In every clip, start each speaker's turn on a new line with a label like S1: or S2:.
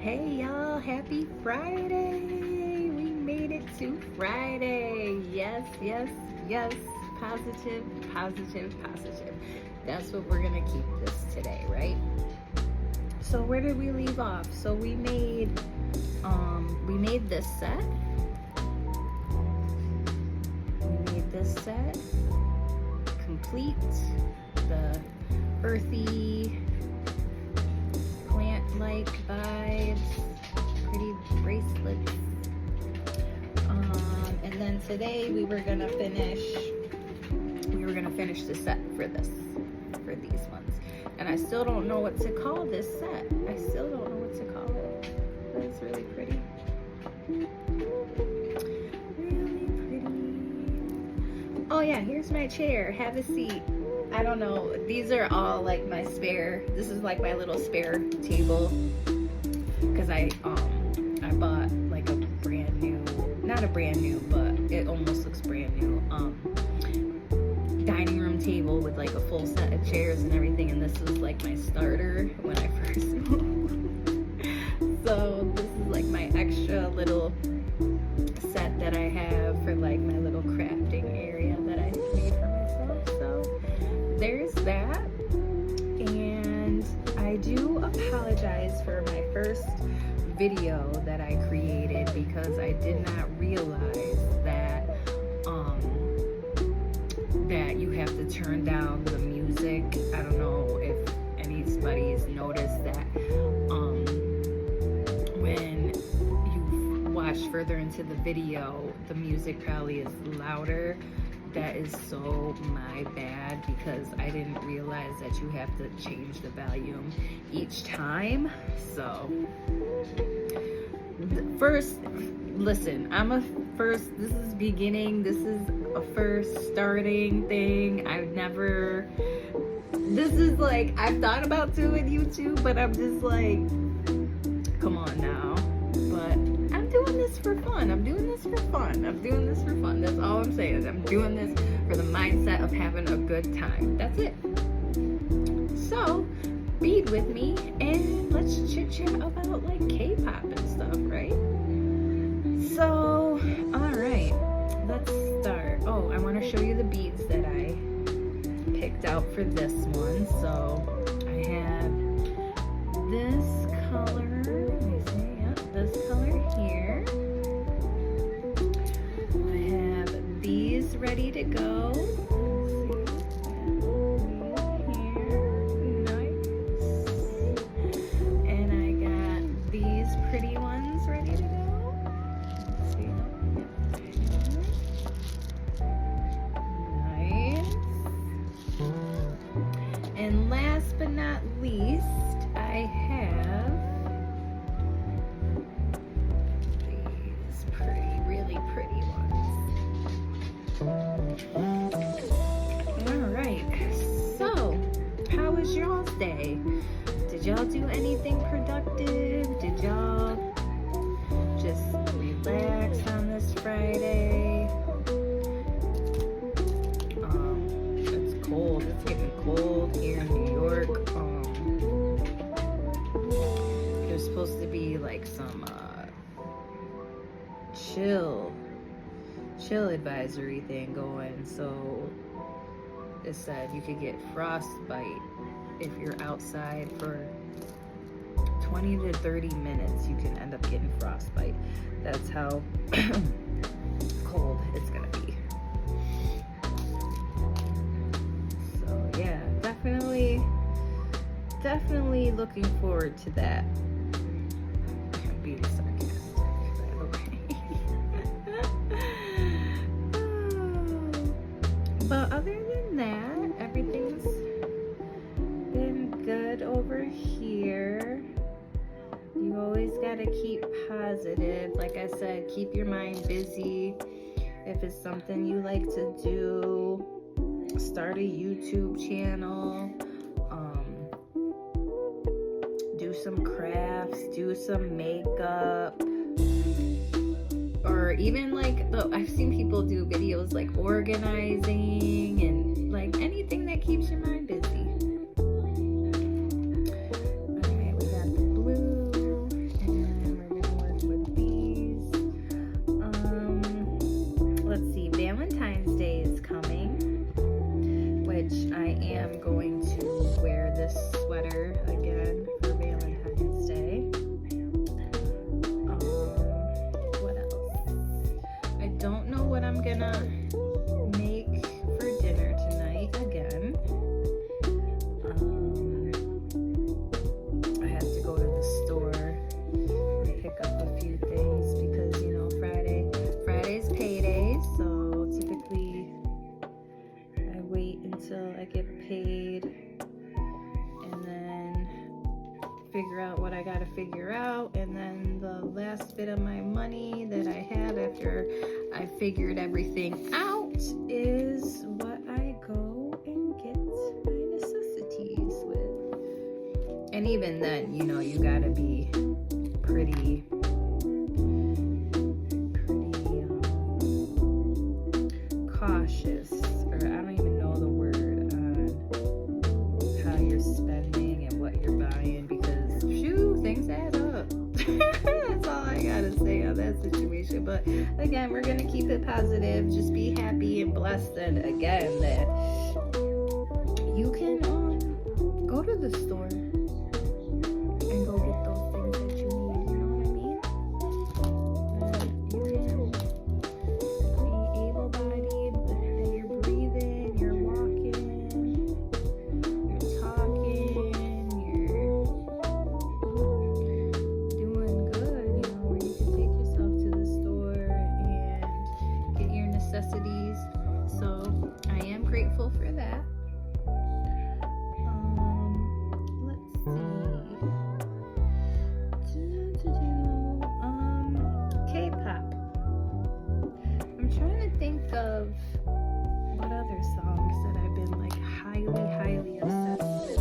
S1: Hey y'all, happy Friday! We made it to Friday. Yes, yes, yes. Positive, positive, positive. That's what we're gonna keep this today, right? So where did we leave off? So we made this set. We made this set complete. The earthy plant-like vibes, pretty bracelets. And then today we were gonna finish the set for these ones. And I still don't know what to call this set. I still don't know what to call it. But it's really pretty. Really pretty. Oh yeah, here's my chair. Have a seat. I don't know. These are all like my spare. This is like my little spare table. Cause I bought like a brand new, not a brand new, but it almost looks brand new. Dining room table with like a full set of chairs and everything, and this was like my starter when I first moved. So this is like my extra little set that I have for like my little crafting area that I made for myself. So there's that. And I do apologize for my first video that I created because I did not realize that that you have to turn down the music. I don't know if anybody's noticed that when you watch further into the video, the music probably is louder. That is so my bad because I didn't realize that you have to change the volume each time. So first, listen, this is beginning, this is a first starting thing. This is like, I've thought about doing YouTube, but I'm just like, come on now. But I'm doing this for fun. That's all I'm saying. I'm doing this for the mindset of having a good time. That's it. So, be with me and let's chit chat about like K-pop and stuff, right? So, alright, let's start. Oh, I want to show you the beads that I picked out for this one. So, I have this color, let me see, yep, this color here. I have these ready to go. And last but not least, I have these really pretty ones. Alright, so how was y'all's day? Did y'all do anything productive? Did y'all just relax on this Friday? It's cold. It's getting cold here in New York. There's supposed to be like some chill advisory thing going. So it said you could get frostbite if you're outside for 20 to 30 minutes. You can end up getting frostbite. That's how cold it's gonna be. So yeah, definitely looking forward to that. I'm being sarcastic, by the way. But other than that, everything's been good over here. You always gotta keep positive. Like I said, keep your mind busy. If it's something you like to do, start a YouTube channel. Do some crafts, do some makeup, or even like, I've seen people do videos like organizing and like anything that keeps your mind busy. Alright, we got the blue and figure out what I gotta figure out, and then the last bit of my money that I have after I figured everything out is what I go and get my necessities with. And even then, you know, you gotta be pretty cautious, or I don't even know the word on how you're spending and what you're buying, because phew, things add up. That's all I gotta say on that situation. But again, we're gonna keep it positive, just be happy and blessed, and again, that you can go to the store and go get those things that you need, you know what I mean? And you can be able-bodied, that you're breathing, you're walking, you're talking, you're doing good, you know, where you can take yourself to the store and get your necessities. So I am grateful for that. K-pop. I'm trying to think of what other songs that I've been like highly obsessed with.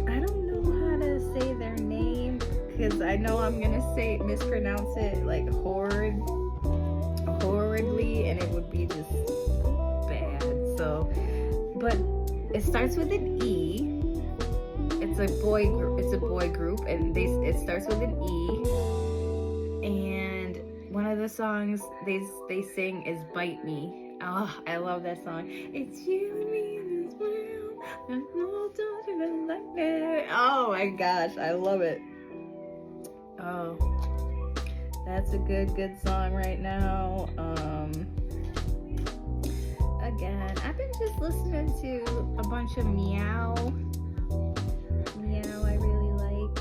S1: I don't know how to say their name, because I know I'm gonna mispronounce it like horridly, and it would be just bad. So, but it starts with an E. It's a boy group, and it starts with an E. And one of the songs they sing is "Bite Me." Oh, I love that song. It's you and me in this world. There's no talking like that. Oh my gosh, I love it. Oh, that's a good song right now. Again, I've been just listening to a bunch of Meow, I really like.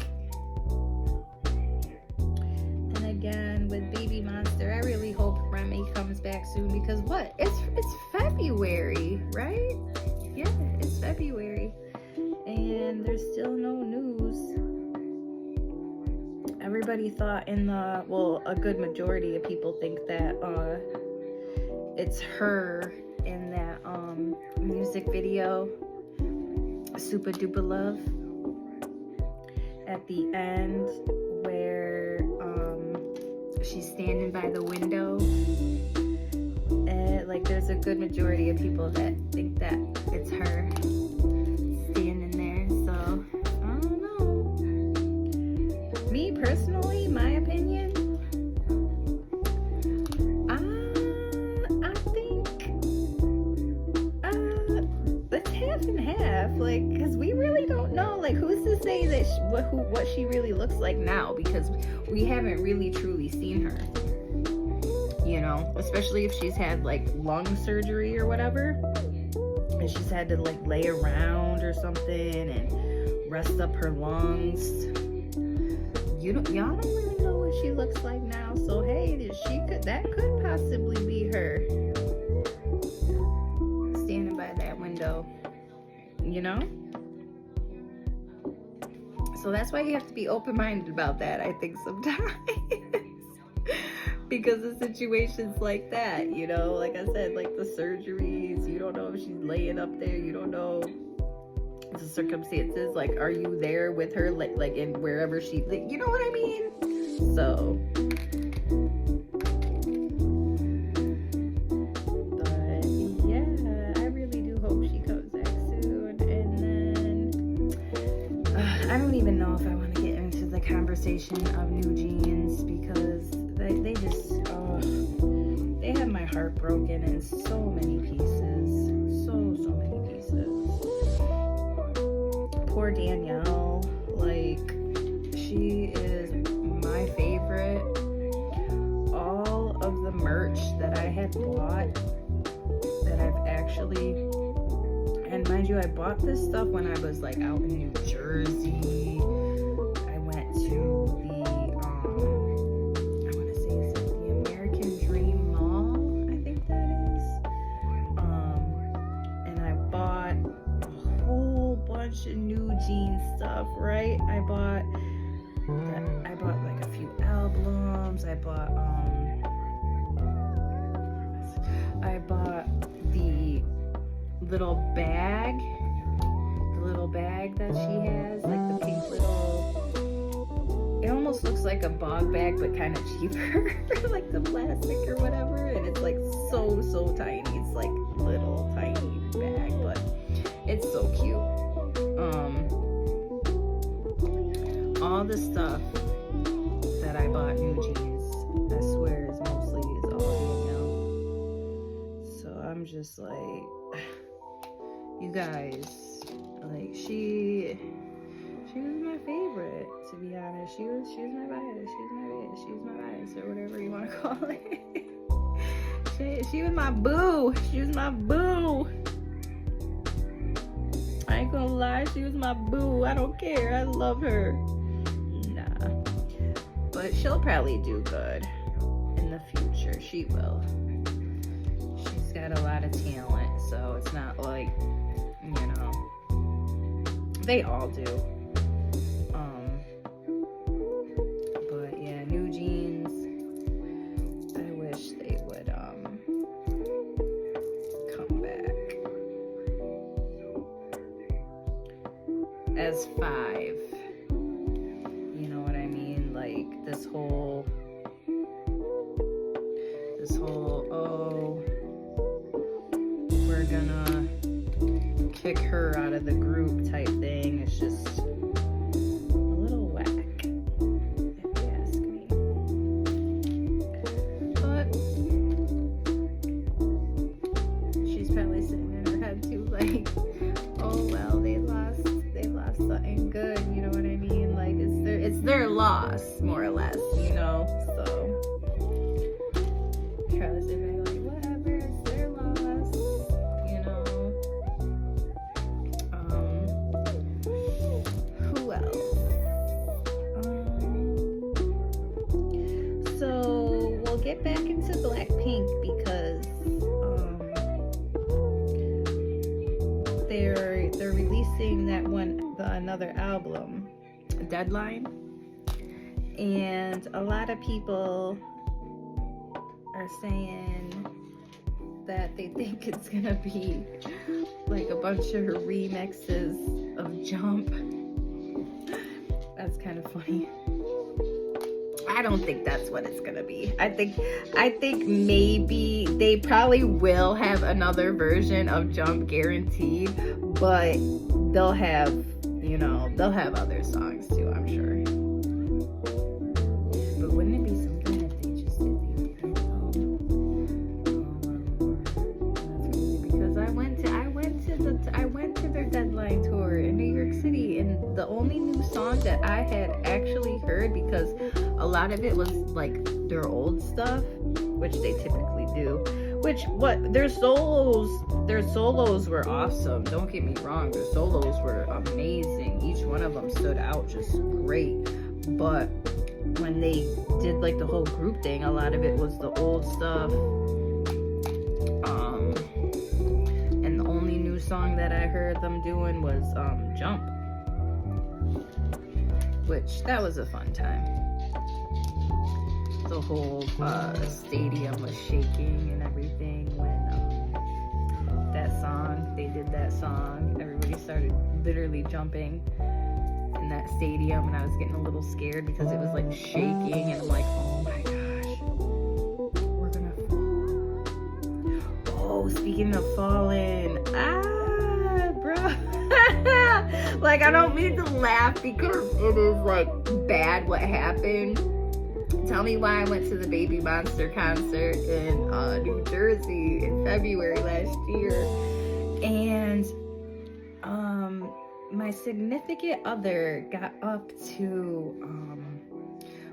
S1: And again, with Baby Monster, I really hope Remy comes back soon, because what? It's February, right? Yeah, it's February. And there's still no news. Everybody thought a good majority of people think that it's her in that music video, Super Duper Love, at the end where she's standing by the window, and like there's a good majority of people that think that it's her standing there. So I don't know. Me personally, my opinion, I think it's half and half, like, because we really don't know, like, who's to say that what she really looks like now, because we haven't really truly seen her, you know, especially if she's had like lung surgery or whatever, and she's had to like lay around or something and rest up her lungs. Y'all don't really know what she looks like now, so hey, that could possibly be her standing by that window, you know? So that's why you have to be open-minded about that, I think, sometimes. Because of situations like that, you know, like I said, like the surgeries, you don't know if she's laying up there, you don't know the circumstances, like, are you there with her, like in wherever she, like, you know what I mean? So, but yeah, I really do hope she comes back soon. And then I don't even know if I want to get into the conversation of New Jeans, because they just they have my heart broken in so many pieces, so many pieces. Poor Danielle, like, she is my favorite. All of the merch that I had bought, that I've actually, and mind you, I bought this stuff when I was like out in New Jersey. I went to the I want to say, is it the American Dream Mall, I think that is, and I bought a whole bunch of New Jeans stuff right? I bought like a few albums. I bought the little bag that she has, like the pink little, it almost looks like a bog bag but kind of cheaper, like the plastic or whatever, and it's like so tiny. It's like little tiny bag, but it's so cute. All the stuff that I bought New Jeans, I swear is all female. So I'm just like, you guys, like she was my favorite, to be honest. She was my bias, or whatever you want to call it. she was my boo. She was my boo. I ain't gonna lie, she was my boo. I don't care. I love her. Nah. But she'll probably do good in the future. She will. She's got a lot of talent, so it's not like, you know, they all do. But yeah, New Jeans, I wish they would come back as 5. You know what I mean? Like this whole we're gonna kick her out of the group type thing. It's just a little whack, if you ask me. But she's probably sitting in her head too, like, oh well, they lost something good, you know what I mean? Like it's their loss, more or less, you know. So probably sitting there like, whatever, it's their loss, you know. Who else? So we'll get back into Blackpink because they're releasing another album, Deadline, and a lot of people are saying that they think it's gonna be like a bunch of remixes of Jump. That's kind of funny. I don't think that's what it's gonna be. I think maybe they probably will have another version of Jump, guaranteed, but they'll have other songs too, I'm sure. But wouldn't it be something if they just did the opening song? Because I went to their Deadline tour in New York City, and the only new song that I had actually heard, because a lot of it was like their old stuff, which they typically do. Their solos were awesome. Don't get me wrong, their solos were amazing. Each one of them stood out just great. But when they did like the whole group thing, a lot of it was the old stuff. And the only new song that I heard them doing was Jump, which that was a fun time. The whole stadium was shaking and everything when they did that song. Everybody started literally jumping in that stadium, and I was getting a little scared because it was like shaking, and I'm like, oh my gosh, we're gonna fall. Oh, speaking of falling, bro. Like, I don't mean to laugh because it is like bad what happened. Tell me why I went to the Baby Monster concert in New Jersey in February last year, and my significant other got up to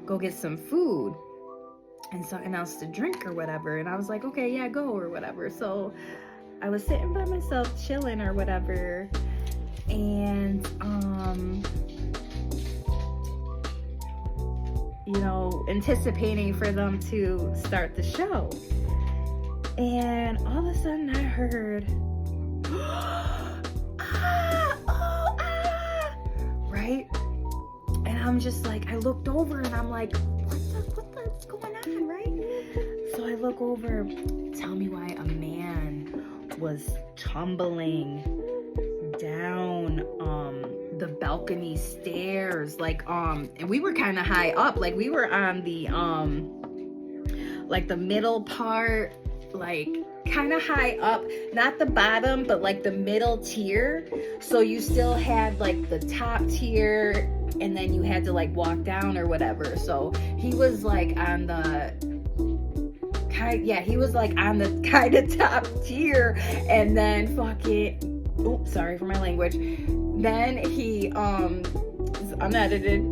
S1: go get some food and something else to drink or whatever, and I was like, okay, yeah, go or whatever. So I was sitting by myself chilling or whatever, and you know, anticipating for them to start the show. And all of a sudden I heard, right? I'm just like, I looked over and I'm like, what's going on, right? So I look over, tell me why a man was tumbling down the balcony stairs, like and we were kind of high up, like we were on the like the middle part, like kind of high up, not the bottom, but like the middle tier. So you still had like the top tier, and then you had to like walk down or whatever. So he was like on the he was like on the kind of top tier, and then fucking, oops, sorry for my language. Then he unedited.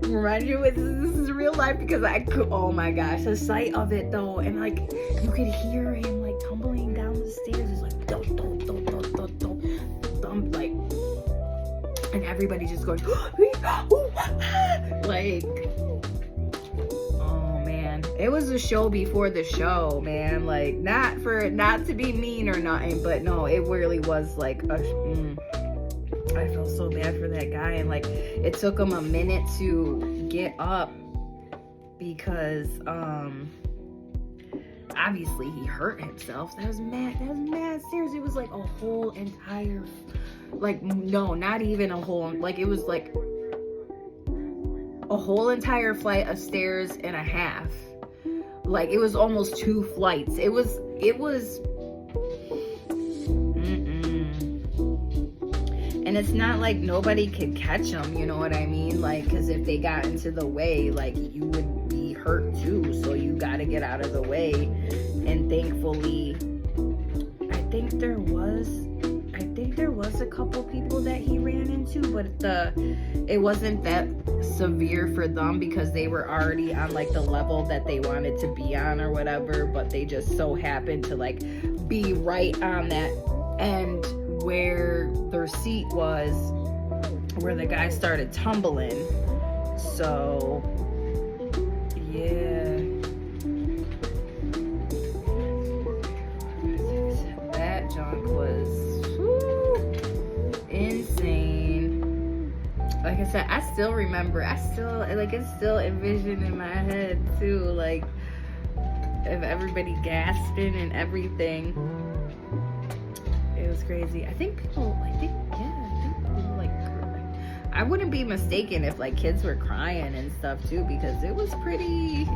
S1: Remind you, this is real life, because I could, oh my gosh, the sight of it though, and like you could hear him like tumbling down the stairs. It's like dum dum dum dum dum dum dum, like, and everybody just going like, oh man, it was a show before the show, man. Like, not to be mean or nothing, but no, it really was like I felt so bad for that guy, and like it took him a minute to get up because obviously he hurt himself. That was mad stairs. It was like a whole entire, like, no, not even a whole, like it was like a whole entire flight of stairs and a half. Like it was almost 2 flights. It was and it's not like nobody could catch them, you know what I mean? Like, because if they got into the way, like, you would be hurt too. So you got to get out of the way. And thankfully, I think there was a couple people that he ran into, but it wasn't that severe for them because they were already on like the level that they wanted to be on or whatever. But they just so happened to like be right on that end where their seat was, where the guy started tumbling. So yeah, that junk was insane. Like I said, I still remember, it's still envisioned in my head too, like of everybody gasping and everything. It was crazy. I think people like, I wouldn't be mistaken if like kids were crying and stuff too, because it was pretty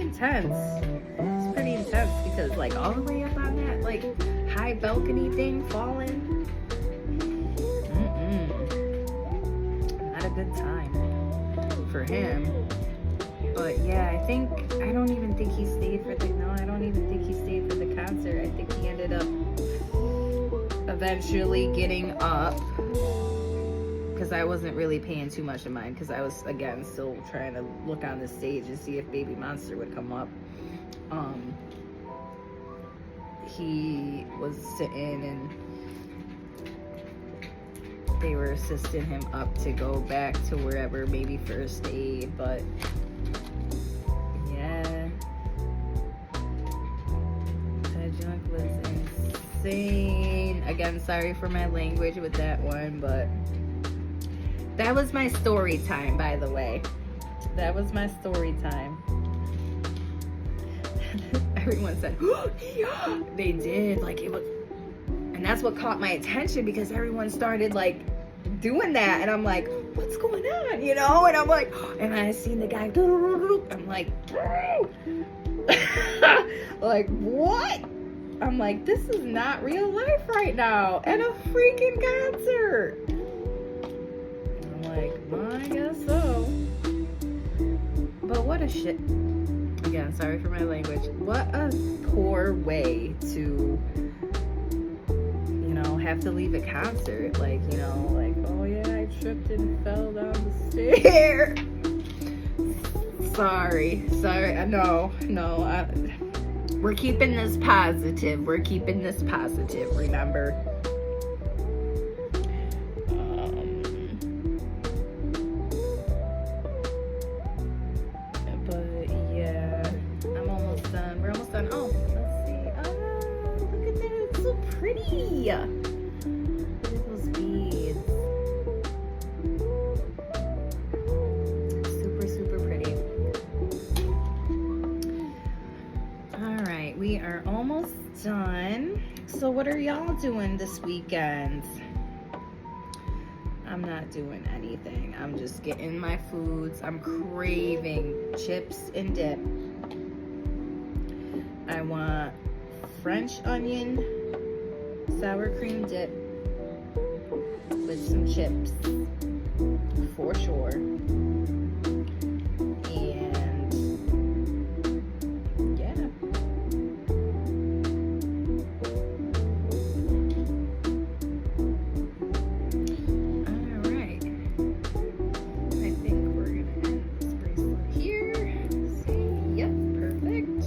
S1: intense. It's pretty intense because like all the way up on that like high balcony thing falling. Not a good time for him. But yeah, I don't even think he stayed for the concert. I think he ended up eventually getting up, because I wasn't really paying too much of mind, because I was again still trying to look on the stage and see if Baby Monster would come up. He was sitting and they were assisting him up to go back to wherever, maybe first aid. But yeah, that junk was insane. Again, sorry for my language with that one, but that was my story time, by the way. That was my story time. Everyone said, oh, yeah. They did. Like, it was, and that's what caught my attention, because everyone started like doing that, and I'm like, what's going on, you know? And I'm like, and I seen the guy, I'm like, like, what? I'm like, this is not real life right now at a freaking concert. I'm like, well, I guess so. But what a shit. Again, sorry for my language. What a poor way to, you know, have to leave a concert. Like, you know, like, oh yeah, I tripped and fell down the stairs. Sorry. No. We're keeping this positive. Remember. But yeah, I'm almost done. We're almost done. Oh, let's see. Oh, look at that. It's so pretty. Look at those beads. done. So what are y'all doing this weekend? I'm not doing anything. I'm just getting my foods. I'm craving chips and dip. I want French onion sour cream dip with some chips for sure. And yeah. Alright. I think we're gonna end this bracelet here. See, yep, perfect.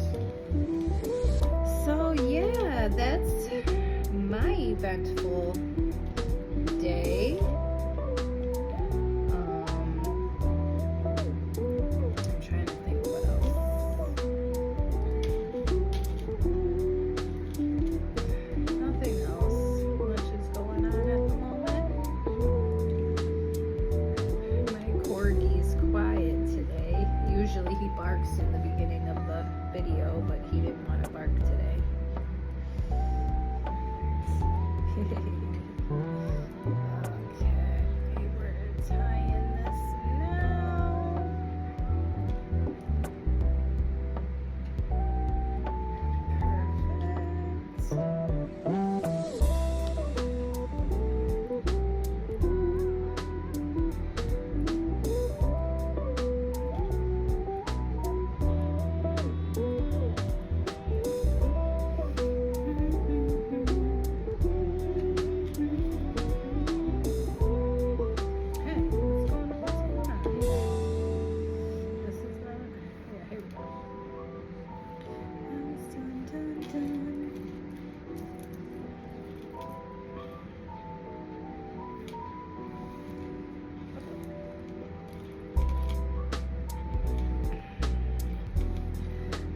S1: So yeah, that's my eventful day. I'm trying to think what else. Nothing else much is going on at the moment. My corgi's quiet today. Usually he barks in the beginning of the video, but he didn't want to bark today. Okay, we're tying this now.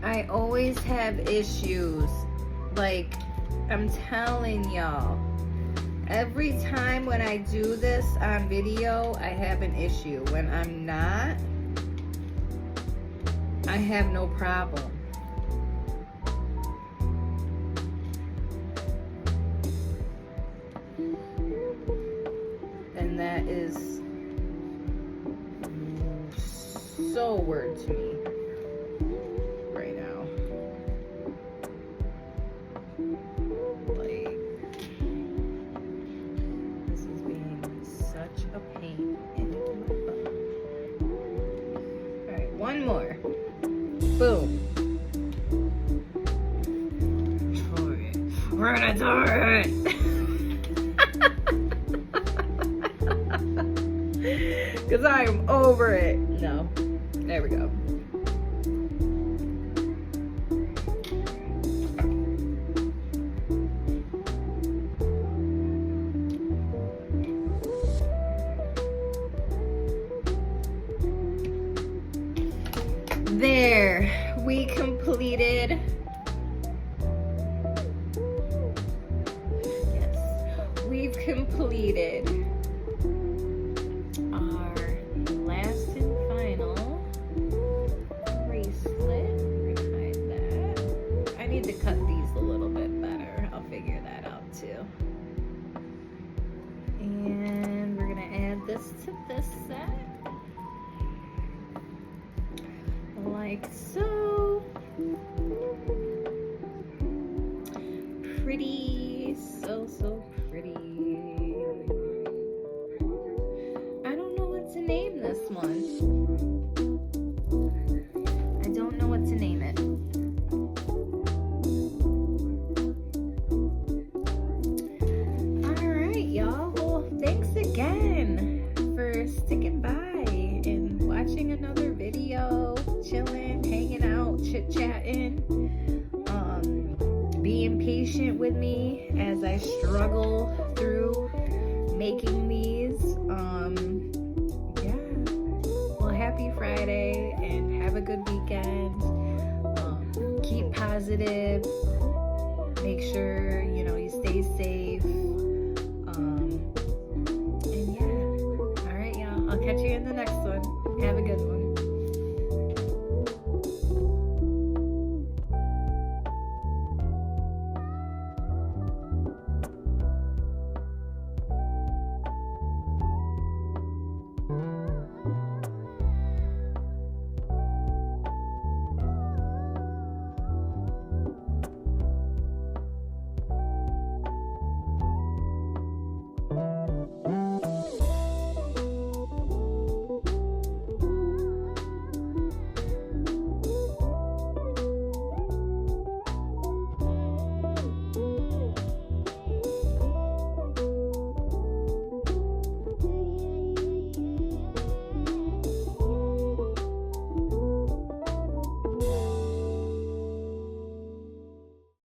S1: I always have issues. Like, I'm telling y'all, every time when I do this on video, I have an issue. When I'm not, I have no problem. And that is so weird to me. One more. Boom. We're gonna do it. Because I am over it. No. There we go. There, we completed. Yes, we've completed our last and final bracelet. We're gonna hide that. I need to cut these a little bit better. I'll figure that out too. And we're gonna add this to this set. Like so. Pretty, so pretty. I don't know what to name this one. I don't know what to name it. All right, y'all. Well, thanks again for sticking by and watching another video. Chilling, hanging out, chit-chatting, being patient with me as I struggle through making these. Yeah. Well, happy Friday and have a good weekend. Keep positive. Make sure, you stay safe. And yeah. All right, y'all. I'll catch you in the next one. Have a good one.